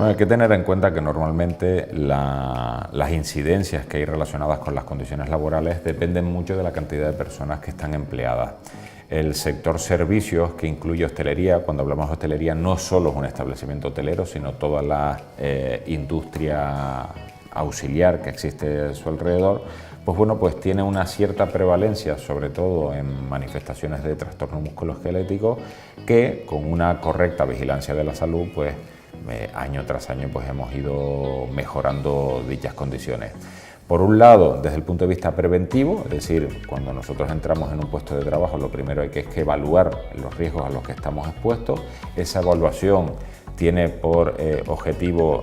Bueno, hay que tener en cuenta que normalmente las incidencias que hay relacionadas con las condiciones laborales dependen mucho de la cantidad de personas que están empleadas. El sector servicios, que incluye hostelería, cuando hablamos de hostelería no solo es un establecimiento hotelero, sino toda la industria auxiliar que existe a su alrededor, pues bueno, pues tiene una cierta prevalencia, sobre todo en manifestaciones de trastorno musculoesquelético, que con una correcta vigilancia de la salud, pues año tras año pues hemos ido mejorando dichas condiciones. Por un lado, desde el punto de vista preventivo, es decir, cuando nosotros entramos en un puesto de trabajo, lo primero es que evaluar los riesgos a los que estamos expuestos. Esa evaluación tiene por objetivo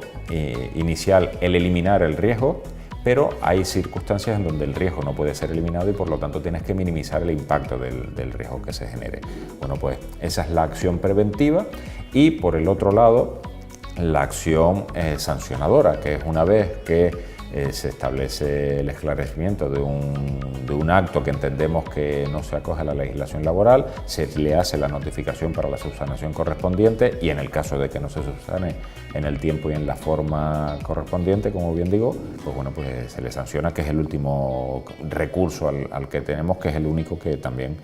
inicial el eliminar el riesgo, pero hay circunstancias en donde el riesgo no puede ser eliminado y por lo tanto tienes que minimizar el impacto del riesgo que se genere. Bueno, pues esa es la acción preventiva y por el otro lado la acción sancionadora, que es una vez que se establece el esclarecimiento de un acto que entendemos que no se acoge a la legislación laboral, se le hace la notificación para la subsanación correspondiente y en el caso de que no se subsane en el tiempo y en la forma correspondiente, como bien digo, pues bueno, pues se le sanciona, que es el último recurso al que tenemos, que es el único que también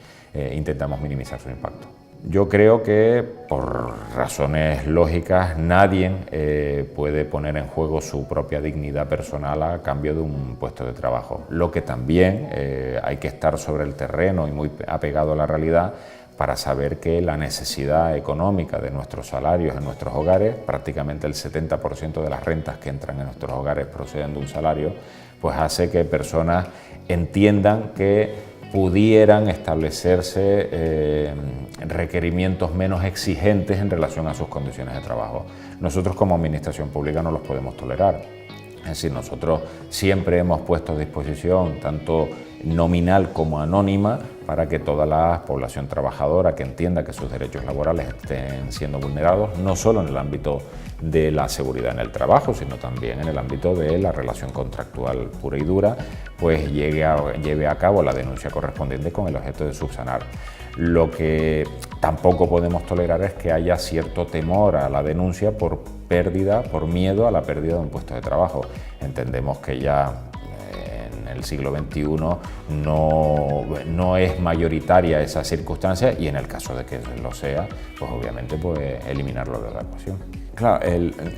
intentamos minimizar su impacto. Yo creo que por razones lógicas nadie puede poner en juego su propia dignidad personal a cambio de un puesto de trabajo. Lo que también hay que estar sobre el terreno y muy apegado a la realidad para saber que la necesidad económica de nuestros salarios en nuestros hogares, prácticamente el 70% de las rentas que entran en nuestros hogares proceden de un salario, pues hace que personas entiendan que pudieran establecerse requerimientos menos exigentes en relación a sus condiciones de trabajo. Nosotros como administración pública no los podemos tolerar. Es decir, nosotros siempre hemos puesto a disposición, tanto nominal como anónima, para que toda la población trabajadora que entienda que sus derechos laborales estén siendo vulnerados, no solo en el ámbito de la seguridad en el trabajo, sino también en el ámbito de la relación contractual pura y dura, pues lleve a cabo la denuncia correspondiente con el objeto de subsanar. Lo que tampoco podemos tolerar es que haya cierto temor a la denuncia por miedo a la pérdida de un puesto de trabajo. Entendemos que ya en el siglo XXI no es mayoritaria esa circunstancia y en el caso de que lo sea, pues obviamente pues eliminarlo de la ecuación. Claro,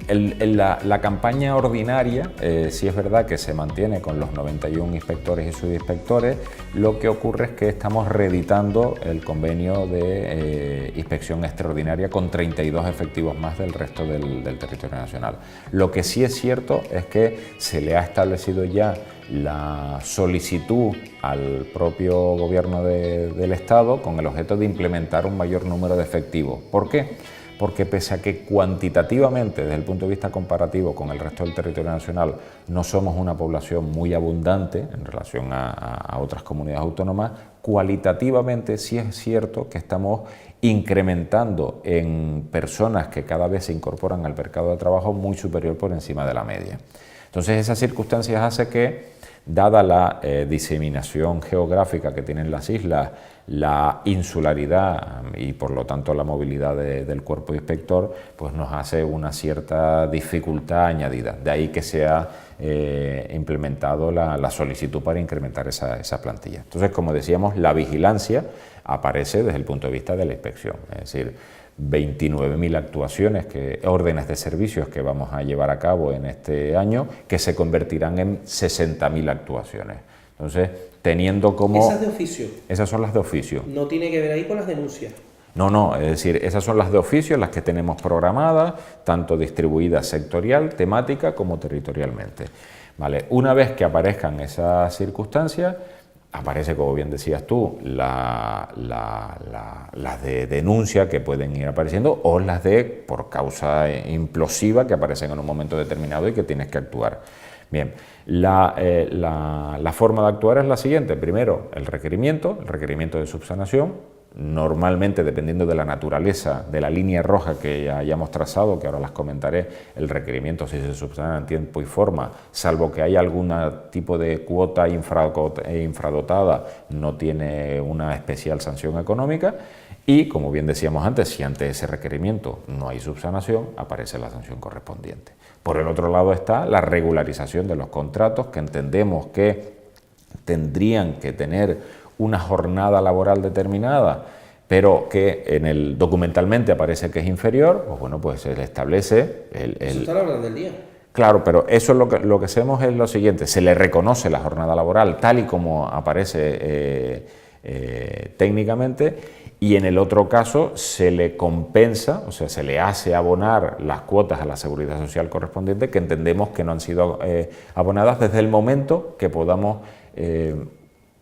la campaña ordinaria sí es verdad que se mantiene con los 91 inspectores y subinspectores. Lo que ocurre es que estamos reeditando el convenio de inspección extraordinaria con 32 efectivos más del resto del territorio nacional. Lo que sí es cierto es que se le ha establecido ya la solicitud al propio gobierno del Estado con el objeto de implementar un mayor número de efectivos. ¿Por qué? Porque pese a que cuantitativamente, desde el punto de vista comparativo con el resto del territorio nacional, no somos una población muy abundante en relación a otras comunidades autónomas, cualitativamente sí es cierto que estamos incrementando en personas que cada vez se incorporan al mercado de trabajo muy superior por encima de la media. Entonces esas circunstancias hacen que, dada la diseminación geográfica que tienen las islas, la insularidad y por lo tanto la movilidad del cuerpo inspector, pues nos hace una cierta dificultad añadida. De ahí que se ha implementado la solicitud para incrementar esa plantilla. Entonces, como decíamos, la vigilancia aparece desde el punto de vista de la inspección, es decir, 29.000 actuaciones, órdenes de servicios que vamos a llevar a cabo en este año, que se convertirán en 60.000 actuaciones. Entonces, teniendo como... ¿Esas de oficio? Esas son las de oficio. ¿No tiene que ver ahí con las denuncias? No, es decir, esas son las de oficio, las que tenemos programadas, tanto distribuidas sectorial, temática, como territorialmente. ¿Vale? Una vez que aparezcan esas circunstancias, aparece, como bien decías tú, las de denuncia que pueden ir apareciendo o las de por causa implosiva que aparecen en un momento determinado y que tienes que actuar. Bien, la forma de actuar es la siguiente. Primero, el requerimiento de subsanación. normalmente, dependiendo de la naturaleza de la línea roja que hayamos trazado, que ahora las comentaré, el requerimiento, si se subsana en tiempo y forma, salvo que haya algún tipo de cuota infradotada, no tiene una especial sanción económica. Y, como bien decíamos antes, si ante ese requerimiento no hay subsanación, aparece la sanción correspondiente. Por el otro lado está la regularización de los contratos, que entendemos que tendrían que tener una jornada laboral determinada, pero que documentalmente aparece que es inferior, pues bueno, pues se le establece Eso está a la orden del día. Claro, pero eso es lo que hacemos es lo siguiente: se le reconoce la jornada laboral tal y como aparece técnicamente, y en el otro caso se le compensa, o sea, se le hace abonar las cuotas a la seguridad social correspondiente, que entendemos que no han sido abonadas desde el momento que podamos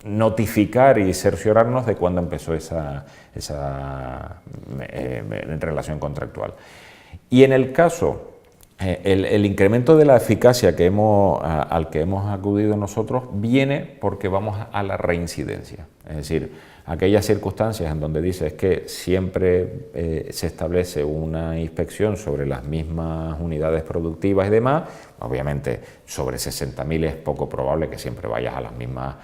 notificar y cerciorarnos de cuándo empezó esa relación contractual. Y en el caso, el incremento de la eficacia al que hemos acudido nosotros viene porque vamos a la reincidencia. Es decir, aquellas circunstancias en donde dices que siempre se establece una inspección sobre las mismas unidades productivas y demás, obviamente sobre 60.000 es poco probable que siempre vayas a las mismas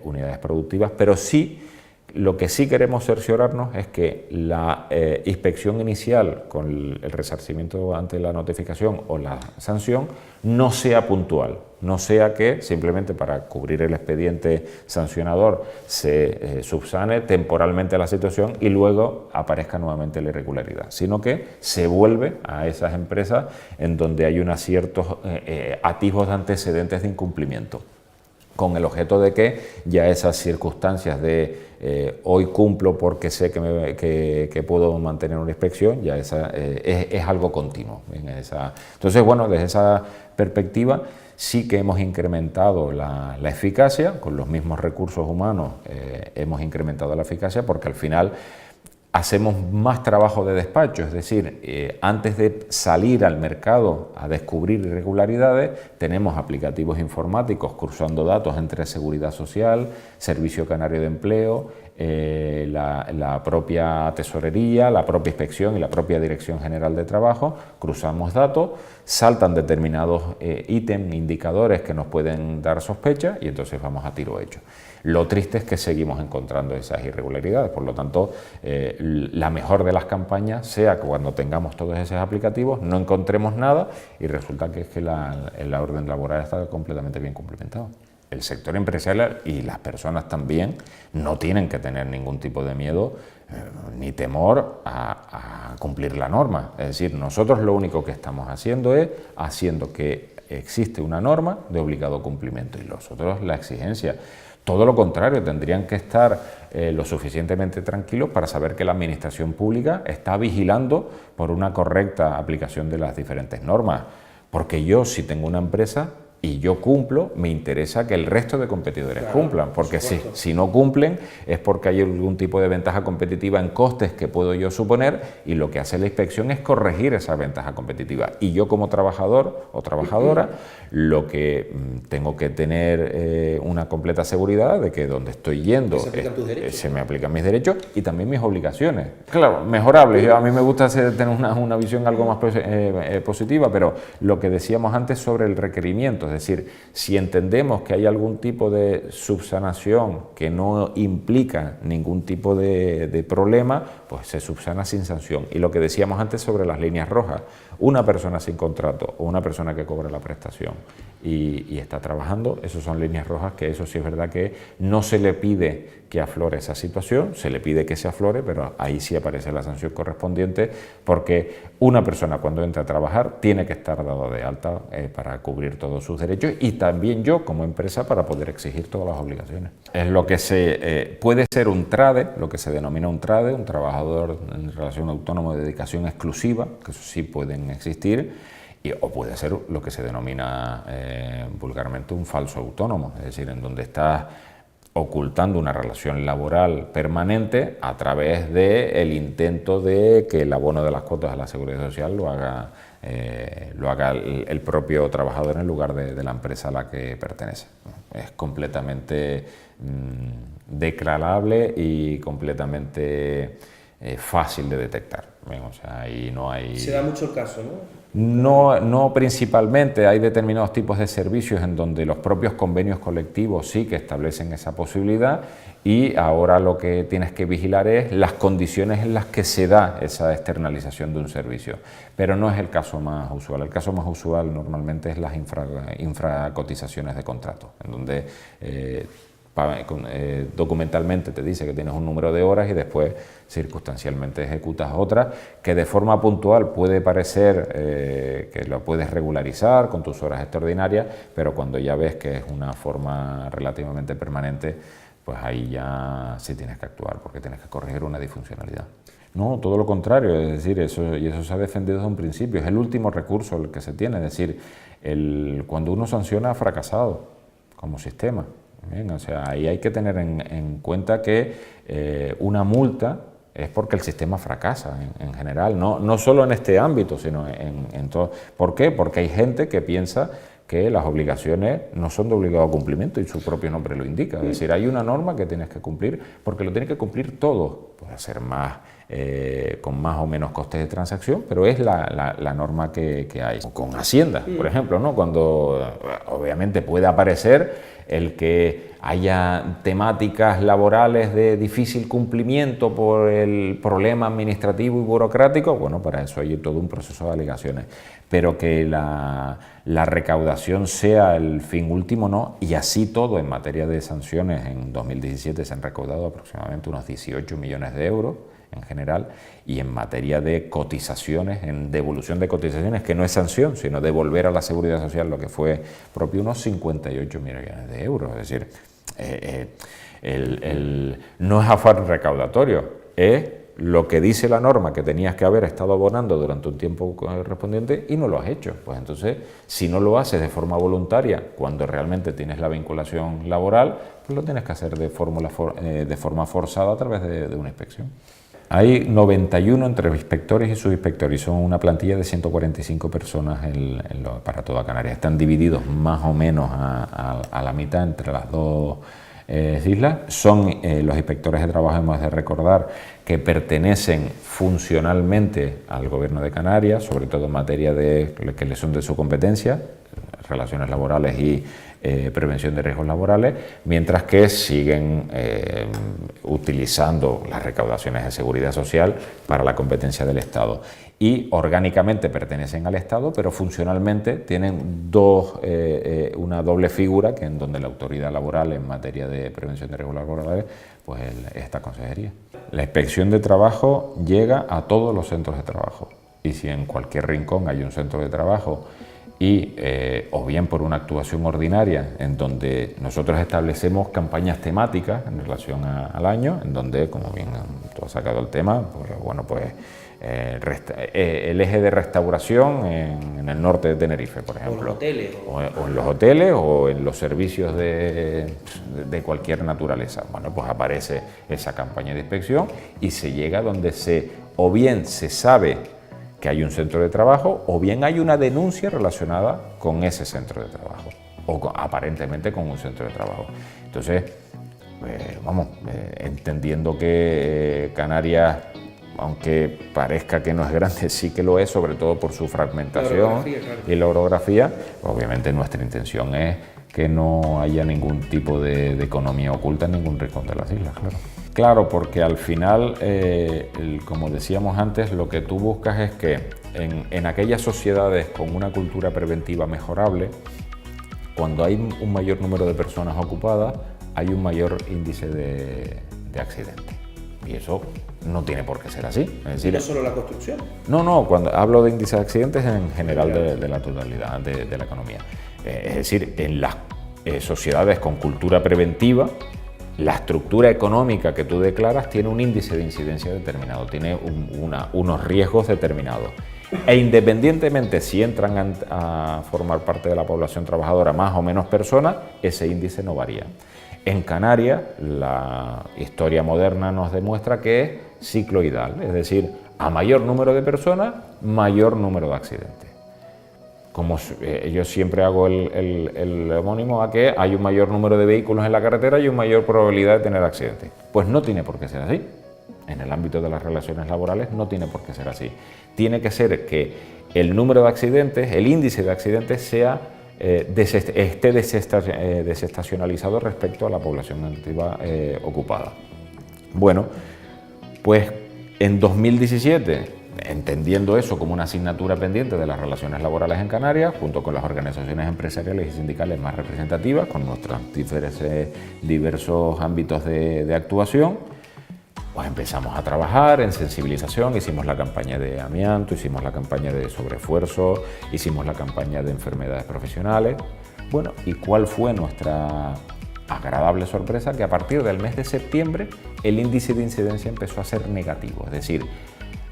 unidades productivas, pero sí, lo que sí queremos cerciorarnos es que la inspección inicial con el resarcimiento ante la notificación o la sanción no sea puntual, no sea que simplemente para cubrir el expediente sancionador se subsane temporalmente la situación y luego aparezca nuevamente la irregularidad, sino que se vuelve a esas empresas en donde hay unos ciertos atisbos de antecedentes de incumplimiento, con el objeto de que ya esas circunstancias de hoy cumplo porque sé que puedo mantener una inspección, ya es algo continuo. Entonces, bueno, desde esa perspectiva sí que hemos incrementado la eficacia, con los mismos recursos humanos hemos incrementado la eficacia, porque al final hacemos más trabajo de despacho, es decir, antes de salir al mercado a descubrir irregularidades, tenemos aplicativos informáticos cruzando datos entre Seguridad Social, Servicio Canario de Empleo, la propia Tesorería, la propia Inspección y la propia Dirección General de Trabajo. Cruzamos datos, saltan determinados ítems, indicadores que nos pueden dar sospecha y entonces vamos a tiro hecho. Lo triste es que seguimos encontrando esas irregularidades, por lo tanto, la mejor de las campañas sea que cuando tengamos todos esos aplicativos no encontremos nada y resulta que es que la orden laboral está completamente bien cumplimentada. El sector empresarial y las personas también no tienen que tener ningún tipo de miedo ni temor a cumplir la norma. Es decir, nosotros lo único que estamos haciendo es haciendo que existe una norma de obligado cumplimiento y nosotros la exigencia. Todo lo contrario, tendrían que estar lo suficientemente tranquilos para saber que la administración pública está vigilando por una correcta aplicación de las diferentes normas. Porque yo, si tengo una empresa y yo cumplo, me interesa que el resto de competidores cumplan, porque si no cumplen es porque hay algún tipo de ventaja competitiva en costes que puedo yo suponer, y lo que hace la inspección es corregir esa ventaja competitiva. Y yo, como trabajador o trabajadora, lo que tengo que tener una completa seguridad de que donde estoy yendo se me aplican mis derechos y también mis obligaciones. Claro, mejorables. A mí me gusta tener una visión algo más positiva, pero lo que decíamos antes sobre el requerimiento, es decir, si entendemos que hay algún tipo de subsanación que no implica ningún tipo de problema, pues se subsana sin sanción. Y lo que decíamos antes sobre las líneas rojas, una persona sin contrato o una persona que cobra la prestación y está trabajando, esas son líneas rojas que eso sí es verdad que no se le pide que aflore esa situación, se le pide que se aflore, pero ahí sí aparece la sanción correspondiente, porque una persona cuando entra a trabajar tiene que estar dado de alta para cubrir todos sus derechos, y también yo como empresa para poder exigir todas las obligaciones. Es lo que puede ser un TRADE, lo que se denomina un TRADE, un trabajador en relación autónomo de dedicación exclusiva, que eso sí pueden existir, o puede ser lo que se denomina vulgarmente un falso autónomo, es decir, en donde estás ocultando una relación laboral permanente a través del intento de que el abono de las cuotas a la Seguridad Social lo haga el propio trabajador en lugar de la empresa a la que pertenece. Es completamente declarable y completamente fácil de detectar. Bien, o sea, ahí no hay... Se da mucho el caso, ¿no? No principalmente, hay determinados tipos de servicios en donde los propios convenios colectivos sí que establecen esa posibilidad, y ahora lo que tienes que vigilar es las condiciones en las que se da esa externalización de un servicio, pero no es el caso más usual. El caso más usual normalmente es las infracotizaciones de contrato, en donde documentalmente te dice que tienes un número de horas y después circunstancialmente ejecutas otras, que de forma puntual puede parecer que lo puedes regularizar con tus horas extraordinarias, pero cuando ya ves que es una forma relativamente permanente, pues ahí ya sí tienes que actuar, porque tienes que corregir una disfuncionalidad. No, todo lo contrario, es decir, eso se ha defendido desde un principio, es el último recurso el que se tiene, es decir, cuando uno sanciona ha fracasado como sistema. Bien, o sea, ahí hay que tener en cuenta que una multa es porque el sistema fracasa en general, no solo en este ámbito, sino en todo. ¿Por qué? Porque hay gente que piensa que las obligaciones no son de obligado cumplimiento y su propio nombre lo indica. Es decir, hay una norma que tienes que cumplir porque lo tienes que cumplir todo. Puede ser más, con más o menos costes de transacción, pero es la norma que hay. Con Hacienda, por ejemplo, ¿no? Cuando obviamente puede aparecer el que haya temáticas laborales de difícil cumplimiento por el problema administrativo y burocrático, bueno, para eso hay todo un proceso de alegaciones, pero que la recaudación sea el fin último, no, y así todo en materia de sanciones. En 2017 se han recaudado aproximadamente unos 18 millones de euros en general, y en materia de cotizaciones, en devolución de cotizaciones, que no es sanción, sino devolver a la Seguridad Social lo que fue propio, unos 58 millones de euros. Es decir, no es afán recaudatorio, es lo que dice la norma que tenías que haber estado abonando durante un tiempo correspondiente y no lo has hecho. Pues entonces, si no lo haces de forma voluntaria, cuando realmente tienes la vinculación laboral, pues lo tienes que hacer de forma forzada a través de una inspección. Hay 91 entre inspectores y subinspectores, y son una plantilla de 145 personas para toda Canarias. Están divididos más o menos a la mitad entre las dos islas. Son los inspectores de trabajo, hemos de recordar, que pertenecen funcionalmente al Gobierno de Canarias, sobre todo en materia que les son de su competencia, relaciones laborales y prevención de riesgos laborales, mientras que siguen utilizando las recaudaciones de seguridad social para la competencia del Estado. Y orgánicamente pertenecen al Estado, pero funcionalmente tienen una doble figura, que en donde la autoridad laboral en materia de prevención de riesgos laborales, pues esta consejería. La inspección de trabajo llega a todos los centros de trabajo, y si en cualquier rincón hay un centro de trabajo y o bien por una actuación ordinaria en donde nosotros establecemos campañas temáticas en relación al año, en donde, como bien tú has sacado el tema, pues, bueno, pues el eje de restauración en el norte de Tenerife, por ejemplo, o en los hoteles o en los servicios de cualquier naturaleza. Bueno, pues aparece esa campaña de inspección y se llega donde o bien se sabe que hay un centro de trabajo, o bien hay una denuncia relacionada con ese centro de trabajo, o aparentemente con un centro de trabajo. Entonces, entendiendo que Canarias, aunque parezca que no es grande, sí que lo es, sobre todo por su fragmentación y la orografía, obviamente nuestra intención es que no haya ningún tipo de economía oculta en ningún rincón de las islas, claro. Claro, porque al final, como decíamos antes, lo que tú buscas es que en aquellas sociedades con una cultura preventiva mejorable, cuando hay un mayor número de personas ocupadas, hay un mayor índice de accidentes. Y eso no tiene por qué ser así. Es decir, ¿no solo la construcción? No, cuando hablo de índice de accidentes en general de la totalidad de la economía. Es decir, en las sociedades con cultura preventiva, la estructura económica que tú declaras tiene un índice de incidencia determinado, tiene unos riesgos determinados. E independientemente si entran a formar parte de la población trabajadora más o menos personas, ese índice no varía. En Canarias, la historia moderna nos demuestra que es cicloidal, es decir, a mayor número de personas, mayor número de accidentes. Como yo siempre hago el homónimo a que hay un mayor número de vehículos en la carretera y una mayor probabilidad de tener accidentes. Pues no tiene por qué ser así. En el ámbito de las relaciones laborales no tiene por qué ser así. Tiene que ser que el número de accidentes, el índice de accidentes sea esté desestacionalizado respecto a la población activa ocupada. Bueno, pues en 2017, entendiendo eso como una asignatura pendiente de las relaciones laborales en Canarias, junto con las organizaciones empresariales y sindicales más representativas, con nuestros diversos ámbitos de actuación, pues empezamos a trabajar en sensibilización, hicimos la campaña de amianto, hicimos la campaña de sobreesfuerzo, hicimos la campaña de enfermedades profesionales. Bueno, ¿y cuál fue nuestra agradable sorpresa? Que a partir del mes de septiembre el índice de incidencia empezó a ser negativo, es decir,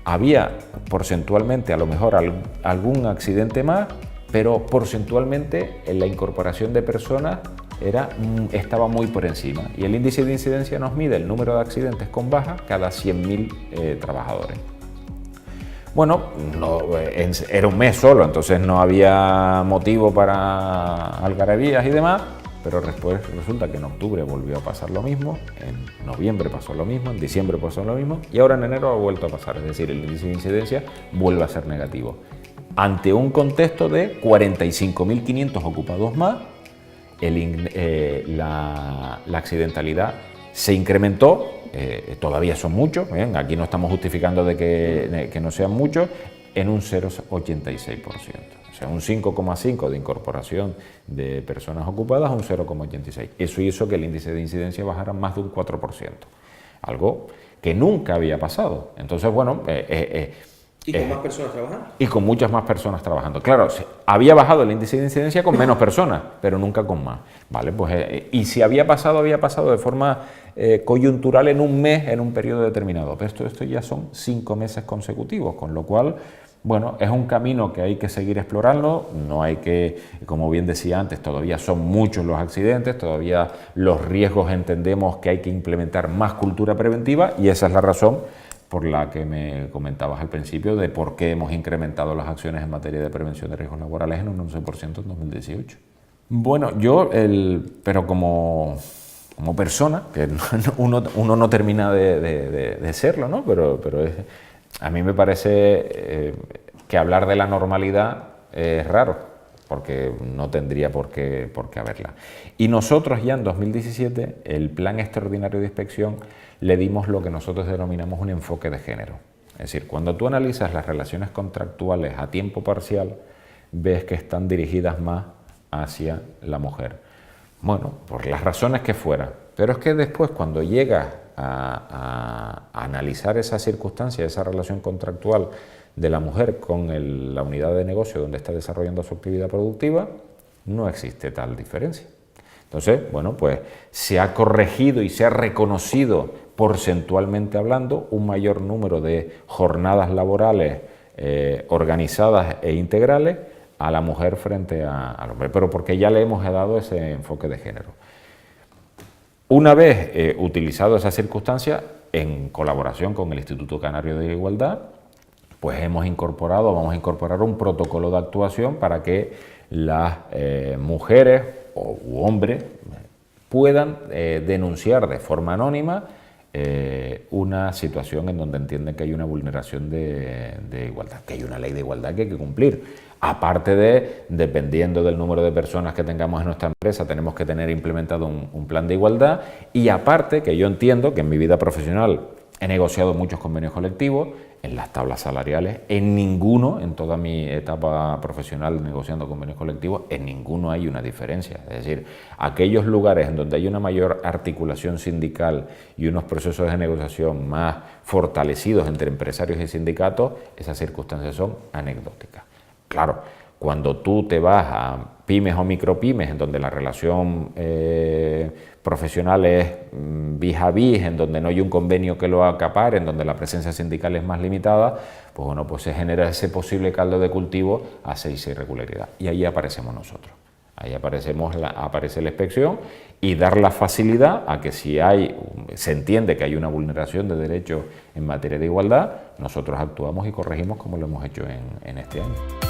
había porcentualmente a lo mejor algún accidente más, pero porcentualmente en la incorporación de personas estaba muy por encima, y el índice de incidencia nos mide el número de accidentes con baja cada 100.000 trabajadores. Bueno, era un mes solo, entonces no había motivo para algarabías y demás, pero después resulta que en octubre volvió a pasar lo mismo, en noviembre pasó lo mismo, en diciembre pasó lo mismo y ahora en enero ha vuelto a pasar, es decir, el índice de incidencia vuelve a ser negativo. Ante un contexto de 45.500 ocupados más, la accidentalidad se incrementó, todavía son muchos, aquí no estamos justificando de que no sean muchos, en un 0,86%. O sea, un 5,5% de incorporación de personas ocupadas a un 0,86%. Eso hizo que el índice de incidencia bajara más de un 4%, algo que nunca había pasado. Entonces, bueno... ¿Y con más personas trabajando? Y con muchas más personas trabajando. Claro, había bajado el índice de incidencia con menos personas, pero nunca con más. ¿Vale? Pues, y si había pasado de forma coyuntural en un mes, en un periodo determinado. Pero esto ya son 5 meses consecutivos, con lo cual, bueno, es un camino que hay que seguir explorando. No hay que, como bien decía antes, todavía son muchos los accidentes, todavía los riesgos entendemos que hay que implementar más cultura preventiva y esa es la razón por la que me comentabas al principio de por qué hemos incrementado las acciones en materia de prevención de riesgos laborales en un 11% en 2018. Bueno, pero como persona, que uno no termina de serlo, ¿no? Pero a mí me parece que hablar de la normalidad es raro, porque no tendría por qué haberla. Y nosotros ya en 2017, el Plan Extraordinario de Inspección, le dimos lo que nosotros denominamos un enfoque de género. Es decir, cuando tú analizas las relaciones contractuales a tiempo parcial, ves que están dirigidas más hacia la mujer. Bueno, por las razones que fuera. Pero es que después, cuando llegas a analizar esa circunstancia, esa relación contractual de la mujer con la unidad de negocio donde está desarrollando su actividad productiva, no existe tal diferencia. Entonces, bueno, pues se ha corregido y se ha reconocido porcentualmente hablando un mayor número de jornadas laborales organizadas e integrales a la mujer frente al hombre, pero porque ya le hemos dado ese enfoque de género. Una vez utilizado esa circunstancia, en colaboración con el Instituto Canario de Igualdad, pues vamos a incorporar un protocolo de actuación para que las mujeres u hombres puedan denunciar de forma anónima una situación en donde entienden que hay una vulneración de igualdad, que hay una ley de igualdad que hay que cumplir. Aparte de, dependiendo del número de personas que tengamos en nuestra empresa, tenemos que tener implementado un plan de igualdad, y aparte que yo entiendo que en mi vida profesional he negociado muchos convenios colectivos, en las tablas salariales, en ninguno, en toda mi etapa profesional negociando convenios colectivos, en ninguno hay una diferencia. Es decir, aquellos lugares en donde hay una mayor articulación sindical y unos procesos de negociación más fortalecidos entre empresarios y sindicatos, esas circunstancias son anecdóticas. Claro, cuando tú te vas a pymes o micropymes, en donde la relación profesional es vis a vis, en donde no hay un convenio que lo acapare, en donde la presencia sindical es más limitada, pues bueno, pues se genera ese posible caldo de cultivo hacia esa irregularidad. Y ahí aparecemos nosotros. Ahí aparece la inspección y dar la facilidad a que si se entiende que hay una vulneración de derechos en materia de igualdad, nosotros actuamos y corregimos como lo hemos hecho en este año.